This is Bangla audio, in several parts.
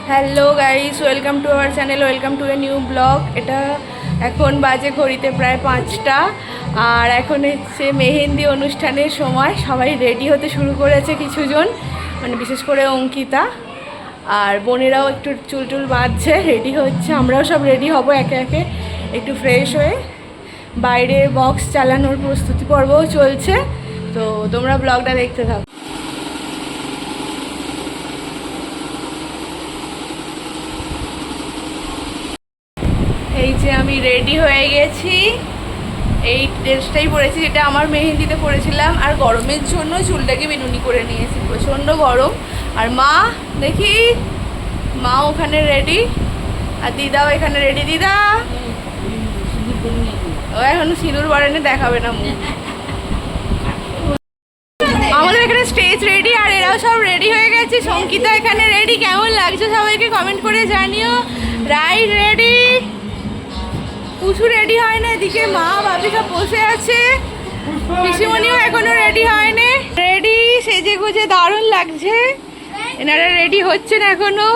Hello guys, welcome to our channel, welcome to a new blog. এটা এখন বাজে ঘড়িতে প্রায় 5টা, আর এখন হচ্ছে মেহেন্দি অনুষ্ঠানের সময়। সবাই রেডি হতে শুরু করেছে, কিছুজন মানে বিশেষ করে অঙ্কিতা, আর বোনেরাও একটু চুল বাঁধছে, রেডি হচ্ছে। আমরাও সব রেডি হব একে একে, একটু ফ্রেশ হয়ে। বাইরে বক্স চালানোর প্রস্তুতি পর্বও চলছে, তো তোমরা ব্লগটা দেখতে থাকো। এই যে আমি রেডি হয়ে গেছি, এই ড্রেসটাই পরেছি যেটা আমার মেহেন্দিতে পরেছিলাম, আর গরমের জন্য চুলটাকে বিনুনি করে নিয়েছি, প্রচণ্ড গরম। আর মা, দেখি মা ওখানে রেডি, আর দিদাও এখানে রেডি। দিদা ও এখনো সিঁদুর পরেনি, দেখাবে না মুখ। আমাদের এখানে স্টেজ রেডি, আর এরাও সব রেডি হয়ে গেছে। সঙ্গীতা এখানে রেডি। কেমন লাগছে সবাইকে কমেন্ট করে জানিও। রাইট রেডি, পুচু রেডি হয় না, এদিকে মা ভাবি সব বসে আছে, পিসিমণিও এখনো রেডি হয়নি। রেডি, সেজে গুজে দারুণ লাগছে। এনারা রেডি হচ্ছেন এখনো,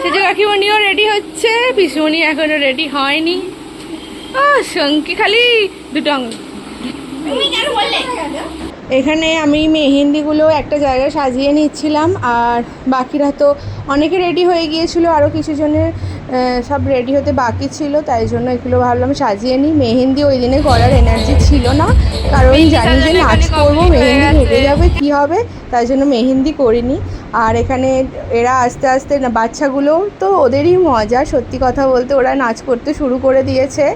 সেজে কাকিমণিও রেডি হচ্ছে, পিসিমণি এখনো রেডি হয়নি। ও সঙ্কি খালি দুটো আঙুল। এখানে আমি মেহেন্দিগুলো একটা জায়গায় সাজিয়ে নিচ্ছিলাম, আর বাকিরা তো অনেকে রেডি হয়ে গিয়েছিল, আরও কিছু জনের সব রেডি হতে বাকি ছিল, তাই জন্য এগুলো ভাবলাম সাজিয়ে নিই। মেহেন্দি ওই দিনে করার এনার্জি ছিল না, কারণ জানি যে নাচ করবো, মেহেন্দি হেঁটে যাবে কী হবে, তাই জন্য মেহেন্দি করিনি। আর এখানে এরা আস্তে আস্তে বাচ্চাগুলো তো ওদেরই মজা, সত্যি কথা বলতে ওরা নাচ করতে শুরু করে দিয়েছে।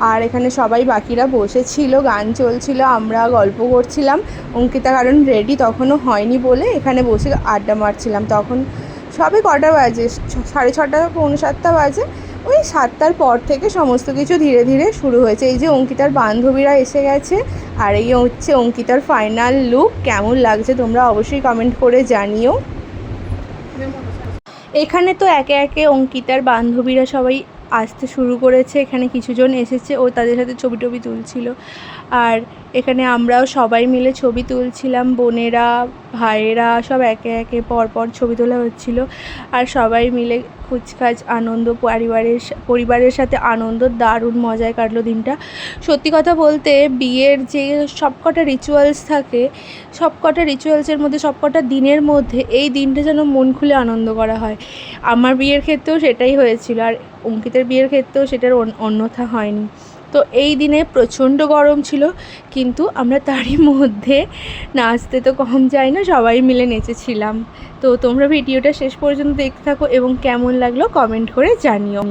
আর এখানে সবাই বাকিরা বসেছিল, গান চলছিল, আমরা গল্প করছিলাম। অঙ্কিতা কারণ রেডি তখনও হয়নি বলে এখানে বসে আড্ডা মারছিলাম। তখন সবে কটা বাজে, 6:30 পৌনে 7টা বাজে। ওই 7টার পর থেকে সমস্ত কিছু ধীরে ধীরে শুরু হয়েছে। এই যে অঙ্কিতার বান্ধবীরা এসে গেছে, আর এই হচ্ছে অঙ্কিতার ফাইনাল লুক। কেমন লাগছে তোমরা অবশ্যই কমেন্ট করে জানিও। এখানে তো একে একে অঙ্কিতার বান্ধবীরা সবাই আসতে শুরু করেছে। এখানে কিছুজন এসেছে, ও তাদের সাথে ছবি টবি তুলছিল, আর এখানে আমরাও সবাই মিলে ছবি তুলছিলাম। বোনেরা, ভাইয়েরা সব একে একে পরপর ছবি তোলা হচ্ছিল, আর সবাই মিলে কুচকাচ আনন্দ, পরিবারের সাথে আনন্দ, দারুণ মজায় কাটলো দিনটা। সত্যি কথা বলতে বিয়ের যে সবকটা রিচুয়ালস থাকে, সবকটা রিচুয়ালসের মধ্যে, সবকটা দিনের মধ্যে এই দিনটা যেন মন খুলে আনন্দ করা হয়। আমার বিয়ের ক্ষেত্রেও সেটাই হয়েছিল, আর অঙ্কিতের বিয়ের ক্ষেত্রেও সেটার অন্যথা হয়নি। তো এই দিনে প্রচণ্ড গরম ছিল, কিন্তু আমরা তারই মধ্যে নাচতে তো কম যায় না, সবাই মিলে নেচেছিলাম। তো তোমরা ভিডিওটা শেষ পর্যন্ত দেখতে থাকো, এবং কেমন লাগলো কমেন্ট করে জানিও।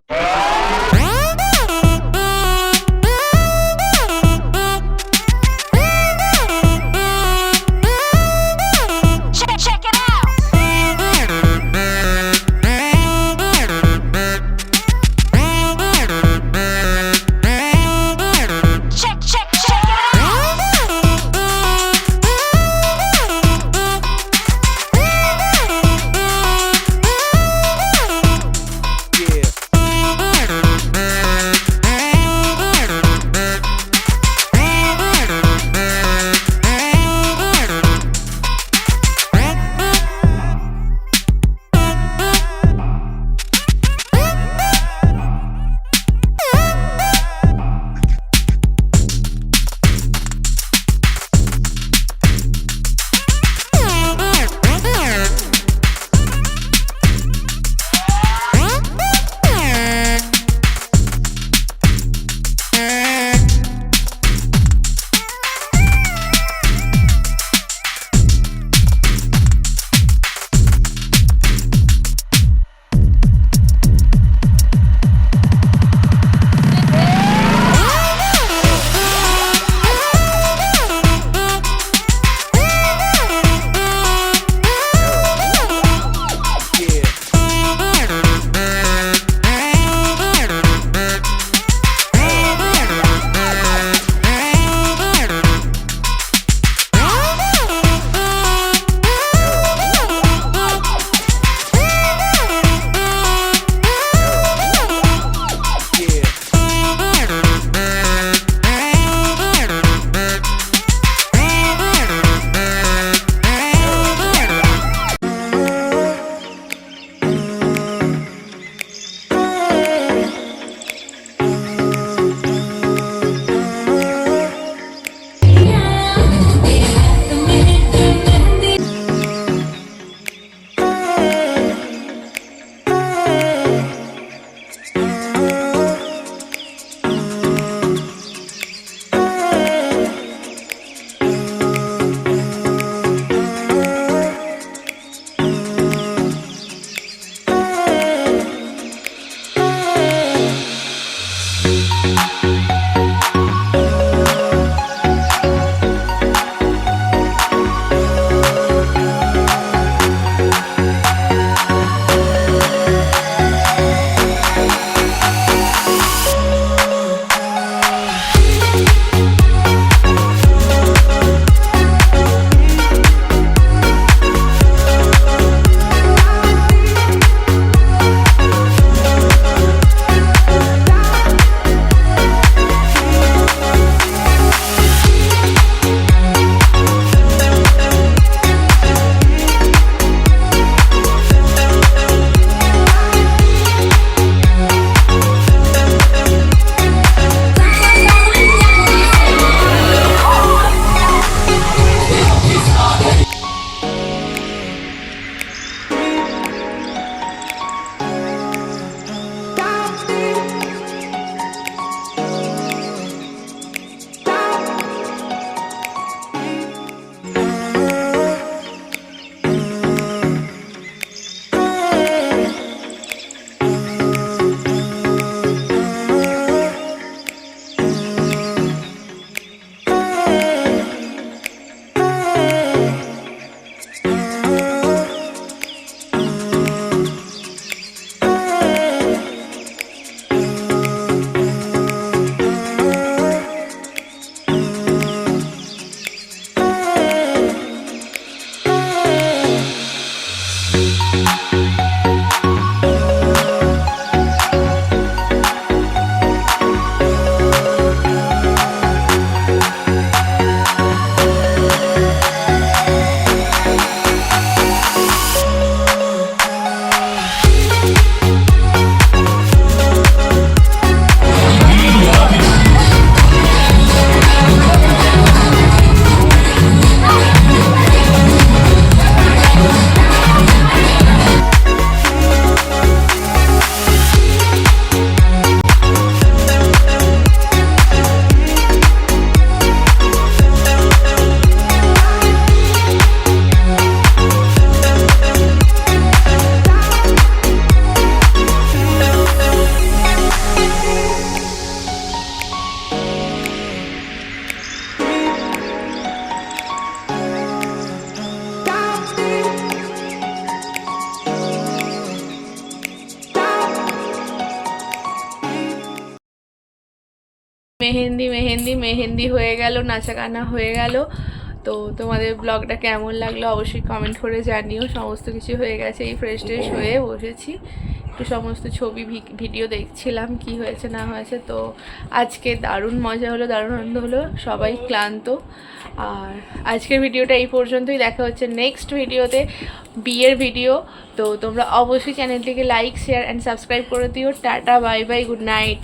মেহেন্দি মেহেন্দি মেহেন্দি হয়ে গেল, নাচা গানা হয়ে গেল। তো তোমাদের ব্লগটা কেমন লাগলো অবশ্যই কমেন্ট করে জানিও। সমস্ত কিছু হয়ে গেছে, এই ফ্রেশ ট্রেশ হয়ে বসেছি, একটু সমস্ত ছবি ভিডিও দেখছিলাম কি হয়েছে না হয়েছে। তো আজকে দারুণ মজা হলো, দারুণ আনন্দ হলো, সবাই ক্লান্ত। আর আজকের ভিডিওটা এই পর্যন্তই, দেখা হচ্ছে নেক্সট ভিডিওতে, বিয়ের ভিডিও। তো তোমরা অবশ্যই চ্যানেলটিকে লাইক শেয়ার অ্যান্ড সাবস্ক্রাইব করে দিও। Tata, bye bye, good night.